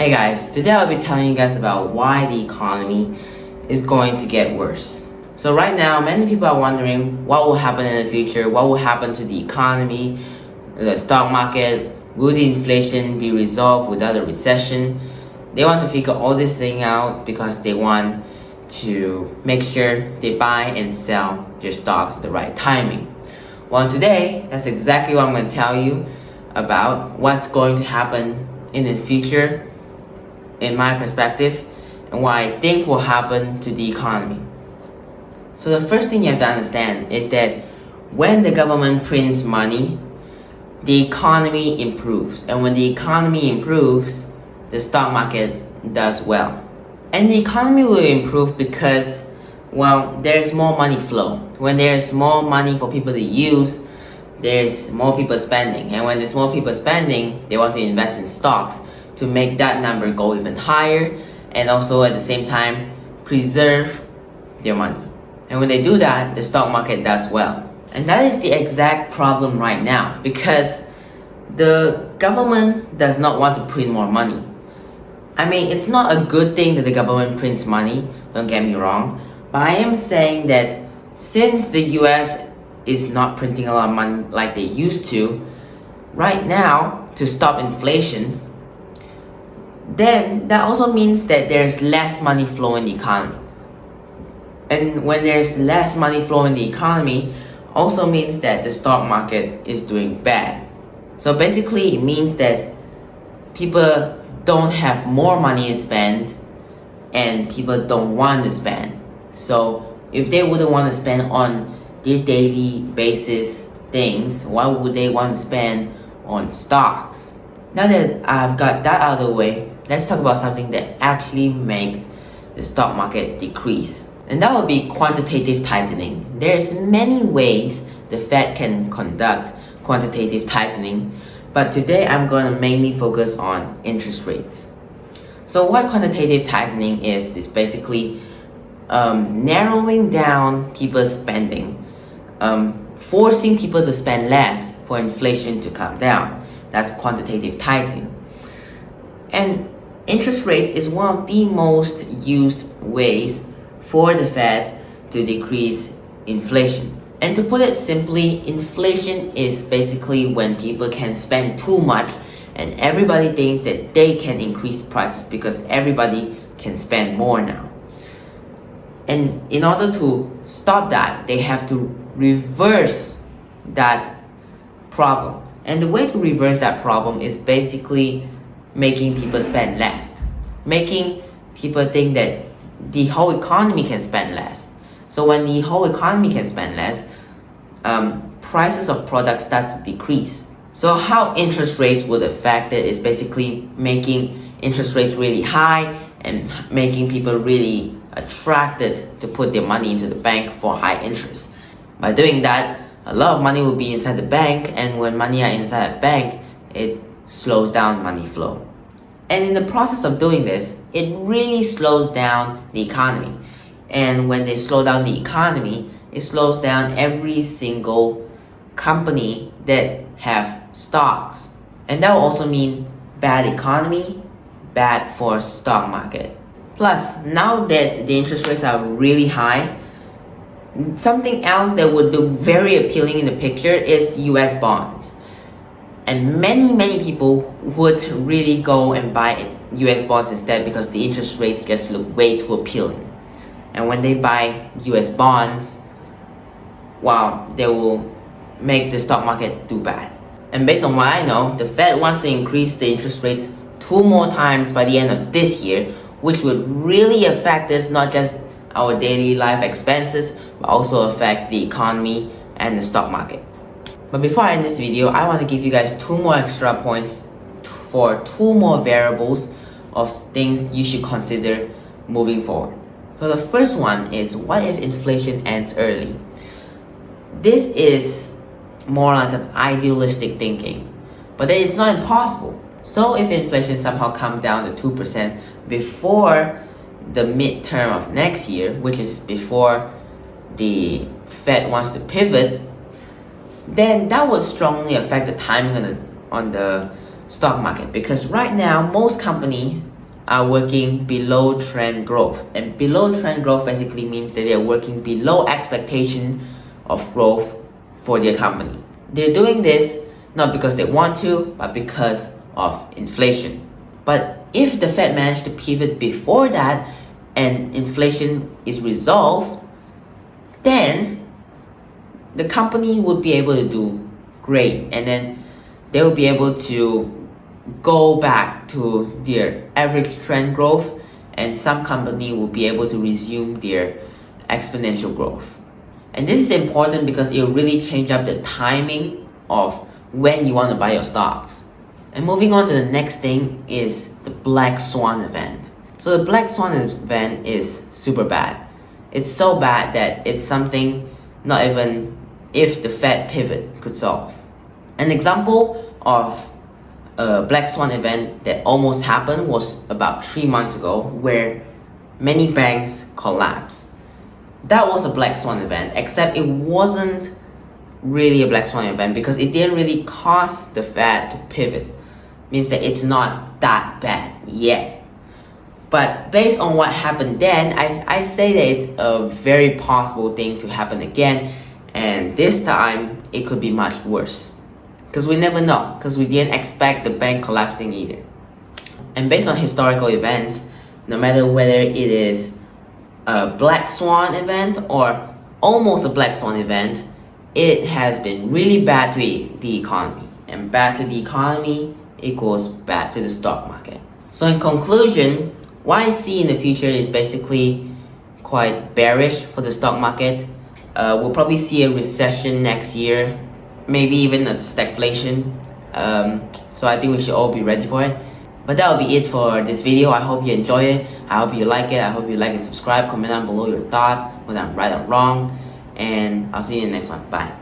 Hey guys, today I'll be telling you guys about why the economy is going to get worse. So right now, many people are wondering what will happen in the future, what will happen to the economy, the stock market, will the inflation be resolved without a recession? They want to figure all this thing out because they want to make sure they buy and sell their stocks at the right timing. Well, today, that's exactly what I'm going to tell you about what's going to happen in the future in my perspective and what I think will happen to the economy. So the first thing you have to understand is that when the government prints money, the economy improves. And when the economy improves, the stock market does well. And the economy will improve because, well, there's more money flow. When there's more money for people to use, there's more people spending. And when there's more people spending, they want to invest in stocks to make that number go even higher and also at the same time preserve their money. And when they do that, the stock market does well. And that is the exact problem right now because the government does not want to print more money. I mean, it's not a good thing that the government prints money, don't get me wrong, but I am saying that since the US is not printing a lot of money like they used to, right now, to stop inflation, then that also means that there's less money flow in the economy. And when there's less money flow in the economy, also means that the stock market is doing bad. So basically, it means that people don't have more money to spend and people don't want to spend. So if they wouldn't want to spend on their daily basis things, why would they want to spend on stocks? Now that I've got that out of the way, let's talk about something that actually makes the stock market decrease. And that would be quantitative tightening. There's many ways the Fed can conduct quantitative tightening, but today I'm going to mainly focus on interest rates. So what quantitative tightening is basically narrowing down people's spending, forcing people to spend less for inflation to come down. That's quantitative tightening. And interest rate is one of the most used ways for the Fed to decrease inflation. And to put it simply, inflation is basically when people can spend too much and everybody thinks that they can increase prices because everybody can spend more now. And in order to stop that, they have to reverse that problem. And the way to reverse that problem is basically making people spend less, making people think that the whole economy can spend less. So when the whole economy can spend less, prices of products start to decrease. So how interest rates would affect it is basically making interest rates really high and making people really attracted to put their money into the bank for high interest. By doing that, a lot of money will be inside the bank, and when money are inside a bank, it slows down money flow. And in the process of doing this, it really slows down the economy. And when they slow down the economy, it slows down every single company that have stocks. And that will also mean bad economy, bad for stock market. Plus, now that the interest rates are really high, something else that would look very appealing in the picture is US bonds. And many people would really go and buy US bonds instead because the interest rates just look way too appealing. And when they buy US bonds, wow, they will make the stock market do bad. And based on what I know, the Fed wants to increase the interest rates 2 more times by the end of this year, which would really affect us, not just our daily life expenses, but also affect the economy and the stock markets. But before I end this video, I want to give you guys 2 more extra points for 2 more variables of things you should consider moving forward. So the first one is, what if inflation ends early? This is more like an idealistic thinking, but then it's not impossible. So if inflation somehow comes down to 2% before the midterm of next year, which is before the Fed wants to pivot, then that would strongly affect the timing on the stock market, because right now most companies are working below trend growth. And below trend growth basically means that they're working below expectation of growth for their company. They're doing this not because they want to, but because of inflation. But if the Fed managed to pivot before that and inflation is resolved, then the company would be able to do great, and then they will be able to go back to their average trend growth, and some company will be able to resume their exponential growth. And this is important because it will really change up the timing of when you want to buy your stocks. And moving on to the next thing is the Black Swan event. So the Black Swan event is super bad. It's so bad that it's something not even if the Fed pivot could solve. An example of a Black Swan event that almost happened was about 3 months ago, where many banks collapsed. That was a Black Swan event, except it wasn't really a Black Swan event because it didn't really cause the Fed to pivot. Means that it's not that bad yet. But based on what happened then, I say that it's a very possible thing to happen again, and this time it could be much worse. Because we never know, because we didn't expect the bank collapsing either. And based on historical events, no matter whether it is a Black Swan event or almost a Black Swan event, it has been really bad to the economy. And bad to the economy equals bad to the stock market. So in conclusion, what I see in the future is basically quite bearish for the stock market. We'll probably see a recession next year, maybe even a stagflation. So I think we should all be ready for it. But that will be it for this video. I hope you enjoy it. I hope you like it. I hope you like and subscribe. Comment down below your thoughts, whether I'm right or wrong. And I'll see you in the next one. Bye.